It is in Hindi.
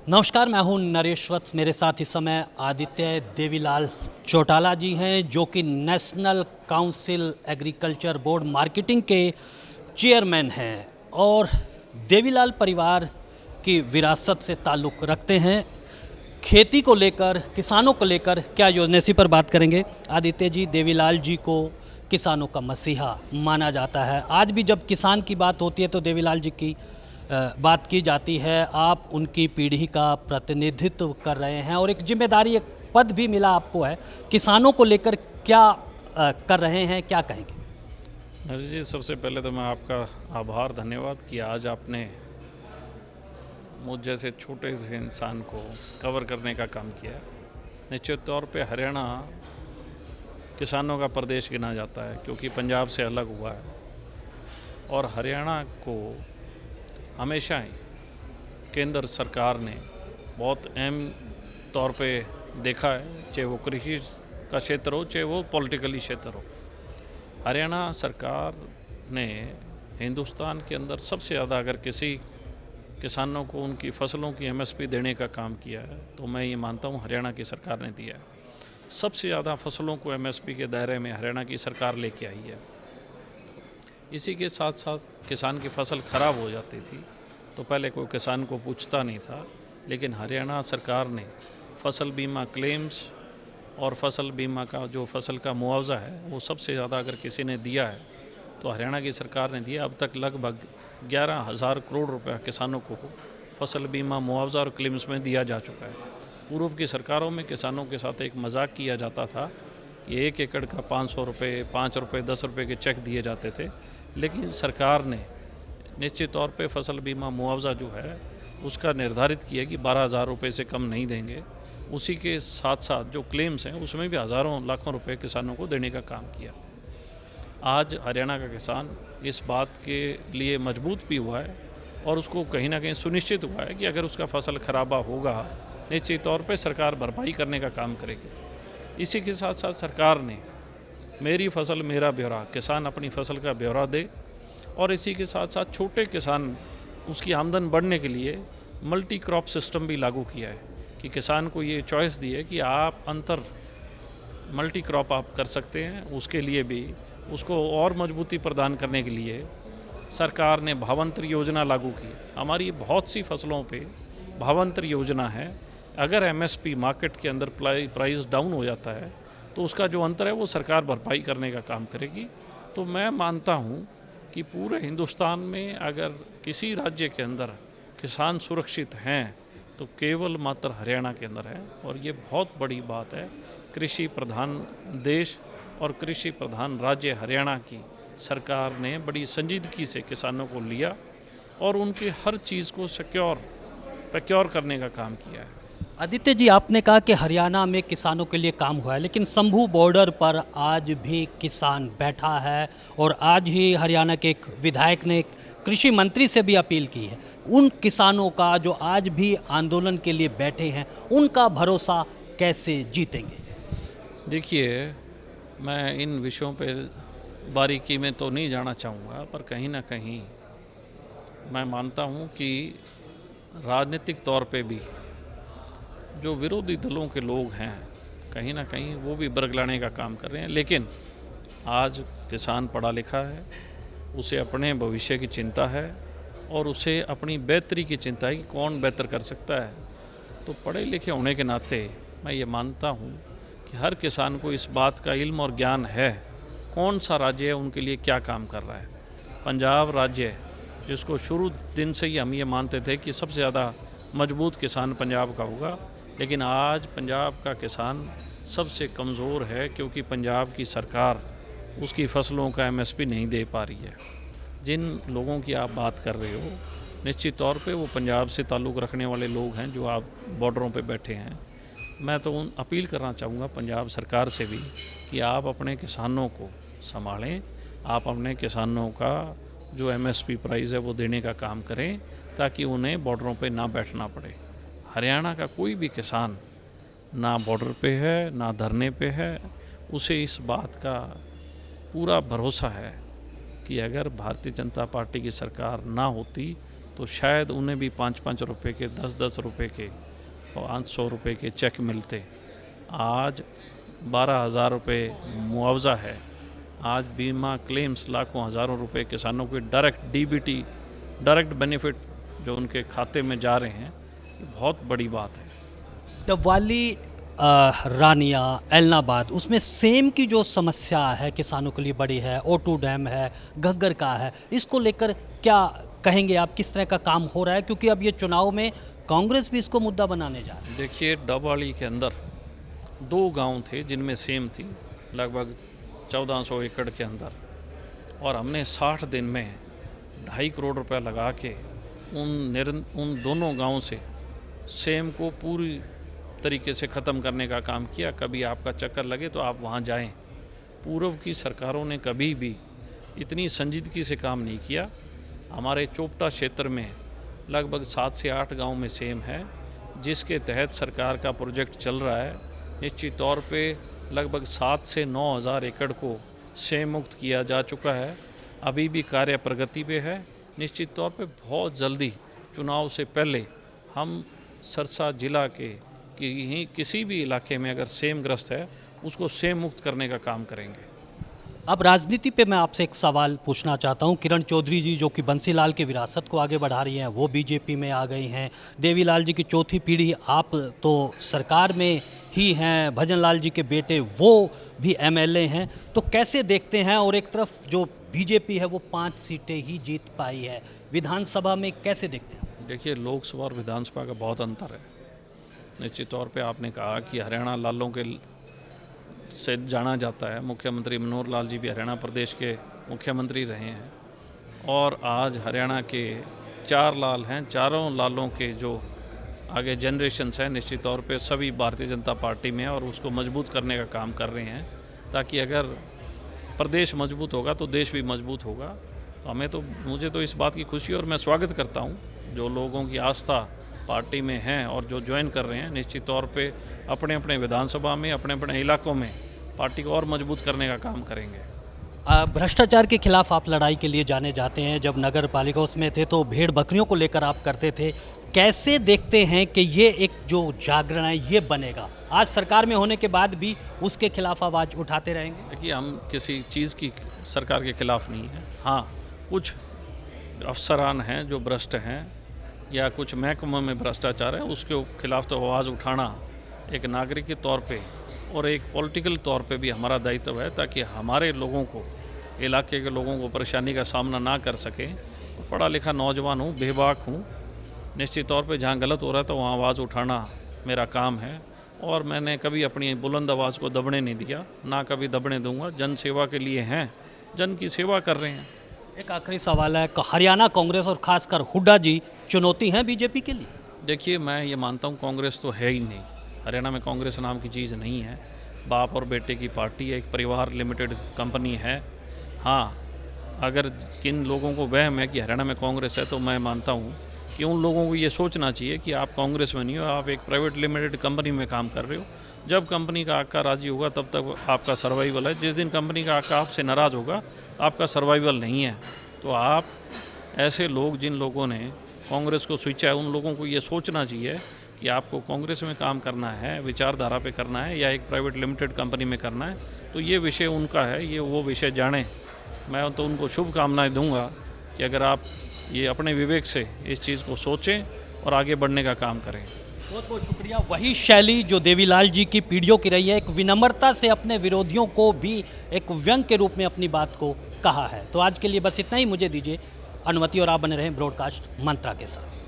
नमस्कार, मैं हूं नरेश वत्स। मेरे साथ इस समय आदित्य देवीलाल चौटाला जी हैं, जो कि national council agriculture board marketing के चेयरमैन हैं और देवीलाल परिवार की विरासत से ताल्लुक़ रखते हैं। खेती को लेकर, किसानों को लेकर क्या योजना, इसी पर बात करेंगे। आदित्य जी, देवीलाल जी को किसानों का मसीहा माना जाता है। आज भी जब किसान की बात होती है तो देवीलाल जी की बात की जाती है। आप उनकी पीढ़ी का प्रतिनिधित्व कर रहे हैं और एक जिम्मेदारी, एक पद भी मिला आपको है। किसानों को लेकर क्या कर रहे हैं, क्या कहेंगे? नरेश जी, सबसे पहले तो मैं आपका आभार, धन्यवाद कि आज आपने मुझ जैसे छोटे से इंसान को कवर करने का काम किया। निश्चित तौर पे हरियाणा किसानों का प्रदेश गिना जाता है क्योंकि पंजाब से अलग हुआ है और हरियाणा को हमेशा ही केंद्र सरकार ने बहुत अहम तौर पे देखा है, चाहे वो कृषि का क्षेत्र हो, चाहे वो पॉलिटिकली क्षेत्र हो। हरियाणा सरकार ने हिंदुस्तान के अंदर सबसे ज़्यादा अगर किसी किसानों को उनकी फसलों की एमएसपी देने का काम किया है तो मैं ये मानता हूँ हरियाणा की सरकार ने दिया है। सबसे ज़्यादा फसलों को एमएसपी के दायरे में हरियाणा की सरकार लेके आई है। इसी के साथ साथ किसान की फसल ख़राब हो जाती थी तो पहले कोई किसान को पूछता नहीं था, लेकिन हरियाणा सरकार ने फसल बीमा क्लेम्स और फसल बीमा का जो फसल का मुआवजा है वो सबसे ज़्यादा अगर किसी ने दिया है तो हरियाणा की सरकार ने दिया। अब तक लगभग 11,000 करोड़ रुपया किसानों को फसल बीमा मुआवजा और क्लेम्स में दिया जा चुका है। पूर्व की सरकारों में किसानों के साथ एक मजाक किया जाता था कि 1 एकड़ का 500 रुपये, 5 रुपये, 10 रुपये के चेक दिए जाते थे, लेकिन सरकार ने निश्चित तौर पे फसल बीमा मुआवजा जो है उसका निर्धारित किया कि 12,000 रुपये से कम नहीं देंगे। उसी के साथ साथ जो क्लेम्स हैं उसमें भी हज़ारों लाखों रुपए किसानों को देने का काम किया। आज हरियाणा का किसान इस बात के लिए मजबूत भी हुआ है और उसको कहीं ना कहीं सुनिश्चित हुआ है कि अगर उसका फसल खराबा होगा निश्चित तौर पे सरकार भरपाई करने का काम करेगी। इसी के साथ साथ सरकार ने मेरी फसल मेरा ब्यौरा, किसान अपनी फसल का ब्यौरा दे, और इसी के साथ साथ छोटे किसान उसकी आमदन बढ़ने के लिए मल्टी क्रॉप सिस्टम भी लागू किया है कि किसान को ये चॉइस दी है कि आप अंतर मल्टी क्रॉप आप कर सकते हैं। उसके लिए भी उसको और मजबूती प्रदान करने के लिए सरकार ने भावांतर योजना लागू की। हमारी बहुत सी फसलों पे भावांतर योजना है। अगर एमएसपी मार्केट के अंदर प्राइस डाउन हो जाता है तो उसका जो अंतर है वो सरकार भरपाई करने का काम करेगी। तो मैं मानता हूँ कि पूरे हिंदुस्तान में अगर किसी राज्य के अंदर किसान सुरक्षित हैं तो केवल मात्र हरियाणा के अंदर है, और ये बहुत बड़ी बात है। कृषि प्रधान देश और कृषि प्रधान राज्य हरियाणा की सरकार ने बड़ी संजीदगी से किसानों को लिया और उनकी हर चीज़ को प्रोक्योर करने का काम किया है। आदित्य जी, आपने कहा कि हरियाणा में किसानों के लिए काम हुआ है, लेकिन शंभू बॉर्डर पर आज भी किसान बैठा है और आज ही हरियाणा के एक विधायक ने कृषि मंत्री से भी अपील की है। उन किसानों का जो आज भी आंदोलन के लिए बैठे हैं, उनका भरोसा कैसे जीतेंगे? देखिए, मैं इन विषयों पर बारीकी में तो नहीं जाना चाहूँगा, पर कहीं ना कहीं मैं मानता हूँ कि राजनीतिक तौर पे भी जो विरोधी दलों के लोग हैं कहीं ना कहीं वो भी बरगलाने का काम कर रहे हैं। लेकिन आज किसान पढ़ा लिखा है, उसे अपने भविष्य की चिंता है और उसे अपनी बेहतरी की चिंता है कि कौन बेहतर कर सकता है। तो पढ़े लिखे होने के नाते मैं ये मानता हूँ कि हर किसान को इस बात का इल्म और ज्ञान है कौन सा राज्य है उनके लिए क्या काम कर रहा है। पंजाब राज्य, जिसको शुरू दिन से ही हम ये मानते थे कि सबसे ज़्यादा मजबूत किसान पंजाब का होगा, लेकिन आज पंजाब का किसान सबसे कमज़ोर है क्योंकि पंजाब की सरकार उसकी फसलों का एमएसपी नहीं दे पा रही है। जिन लोगों की आप बात कर रहे हो निश्चित तौर पे वो पंजाब से ताल्लुक़ रखने वाले लोग हैं जो आप बॉर्डरों पे बैठे हैं। मैं तो अपील करना चाहूँगा पंजाब सरकार से भी कि आप अपने किसानों को संभालें, आप अपने किसानों का जो एमएसपी प्राइस है वो देने का काम करें ताकि उन्हें बॉर्डरों पे ना बैठना पड़े। हरियाणा का कोई भी किसान ना बॉर्डर पे है ना धरने पे है, उसे इस बात का पूरा भरोसा है कि अगर भारतीय जनता पार्टी की सरकार ना होती तो शायद उन्हें भी 5-5 रुपए के, 10-10 रुपए के, 500 रुपए के चेक मिलते। आज 12,000 रुपये मुआवजा है। आज बीमा क्लेम्स लाखों हज़ारों रुपए किसानों के डायरेक्ट डीबीटी, डायरेक्ट बेनिफिट जो उनके खाते में जा रहे हैं, ये बहुत बड़ी बात है। डबवाली, रानिया, एलनाबाद, उसमें सेम की जो समस्या है किसानों के लिए बड़ी है, O2 डैम है, घग्गर का है, इसको लेकर क्या कहेंगे आप, किस तरह का काम हो रहा है? क्योंकि अब ये चुनाव में कांग्रेस भी इसको मुद्दा बनाने जा रही है। देखिए, डबवाली के अंदर 2 गांव थे जिनमें सेम थी, लगभग 1400 एकड़ के अंदर, और हमने 60 दिन में 2.5 करोड़ रुपया लगा के उन दोनों गांवों से सेम को पूरी तरीके से ख़त्म करने का काम किया। कभी आपका चक्कर लगे तो आप वहाँ जाएं। पूर्व की सरकारों ने कभी भी इतनी संजीदगी से काम नहीं किया। हमारे चोपटा क्षेत्र में लगभग 7 से 8 गांव में सेम है, जिसके तहत सरकार का प्रोजेक्ट चल रहा है। निश्चित तौर पे लगभग 7 से 9 हज़ार एकड़ को सेम मुक्त किया जा चुका है। अभी भी कार्य प्रगति पे है। निश्चित तौर पे बहुत जल्दी चुनाव से पहले हम सरसा जिला के किसी भी इलाके में अगर सेम ग्रस्त है, उसको सेम मुक्त करने का काम करेंगे। अब राजनीति पे मैं आपसे एक सवाल पूछना चाहता हूं। किरण चौधरी जी, जो कि बंसीलाल की विरासत को आगे बढ़ा रही हैं, वो बीजेपी में आ गई हैं। देवीलाल जी की चौथी पीढ़ी, आप तो सरकार में ही हैं। भजन लाल जी के बेटे वो भी MLA हैं। तो कैसे देखते हैं? और एक तरफ जो बीजेपी है वो 5 सीटें ही जीत पाई है, विधानसभा में कैसे देखते हैं? देखिए, लोकसभा और विधानसभा का बहुत अंतर है। निश्चित तौर पे आपने कहा कि हरियाणा लालों के से जाना जाता है। मुख्यमंत्री मनोहर लाल जी भी हरियाणा प्रदेश के मुख्यमंत्री रहे हैं, और आज हरियाणा के 4 लाल हैं। चारों लालों के जो आगे जनरेशन्स हैं, निश्चित तौर पे सभी भारतीय जनता पार्टी में, और उसको मजबूत करने का काम कर रहे हैं, ताकि अगर प्रदेश मजबूत होगा तो देश भी मजबूत होगा। तो मुझे तो इस बात की खुशी, और मैं स्वागत करता हूँ जो लोगों की आस्था पार्टी में हैं और जो ज्वाइन कर रहे हैं। निश्चित तौर पे अपने अपने विधानसभा में, अपने अपने इलाकों में पार्टी को और मजबूत करने का काम करेंगे। भ्रष्टाचार के खिलाफ आप लड़ाई के लिए जाने जाते हैं। जब नगर पालिका में थे तो भेड़ बकरियों को लेकर आप करते थे। कैसे देखते हैं कि ये एक जो जागरण है ये बनेगा? आज सरकार में होने के बाद भी उसके खिलाफ आवाज़ उठाते रहेंगे? देखिए, हम किसी चीज़ की सरकार के खिलाफ नहीं है। हाँ, कुछ अफसरान हैं जो भ्रष्ट हैं, या कुछ महकमों में भ्रष्टाचार है, उसके खिलाफ तो आवाज़ उठाना एक नागरिक के तौर पे और एक पॉलिटिकल तौर पे भी हमारा दायित्व है, ताकि हमारे लोगों को, इलाके के लोगों को परेशानी का सामना ना कर सकें। पढ़ा लिखा नौजवान हूँ, बेबाक हूँ। निश्चित तौर पे जहाँ गलत हो रहा है तो वहाँ आवाज़ उठाना मेरा काम है, और मैंने कभी अपनी बुलंद आवाज़ को दबने नहीं दिया, ना कभी दबने दूंगा। जन सेवा के लिए हैं, जन की सेवा कर रहे हैं। एक आखिरी सवाल है, हरियाणा कांग्रेस और खासकर हुड्डा जी चुनौती हैं बीजेपी के लिए? देखिए, मैं ये मानता हूँ कांग्रेस तो है ही नहीं। हरियाणा में कांग्रेस नाम की चीज़ नहीं है। बाप और बेटे की पार्टी है, एक परिवार लिमिटेड कंपनी है। हाँ, अगर किन लोगों को वहम है कि हरियाणा में कांग्रेस है, तो मैं मानता हूँ कि उन लोगों को ये सोचना चाहिए कि आप कांग्रेस में नहीं हो, आप एक प्राइवेट लिमिटेड कंपनी में काम कर रहे हो। जब कंपनी का आका राजी होगा तब तक आपका सर्वाइवल है। जिस दिन कंपनी का आका आपसे नाराज़ होगा, आपका सर्वाइवल नहीं है। तो आप ऐसे लोग, जिन लोगों ने कांग्रेस को स्विचा है, उन लोगों को ये सोचना चाहिए कि आपको कांग्रेस में काम करना है, विचारधारा पे करना है, या एक प्राइवेट लिमिटेड कंपनी में करना है। तो ये विषय उनका है, ये वो विषय जाने। मैं तो उनको शुभकामनाएं दूंगा कि अगर आप ये अपने विवेक से इस चीज़ को सोचें और आगे बढ़ने का काम करें। बहुत बहुत शुक्रिया। वही शैली जो देवीलाल जी की पीढ़ियों की रही है, एक विनम्रता से अपने विरोधियों को भी एक व्यंग के रूप में अपनी बात को कहा है। तो आज के लिए बस इतना ही, मुझे दीजिए अनुमति, और आप बने रहें ब्रॉडकास्ट मंत्रा के साथ।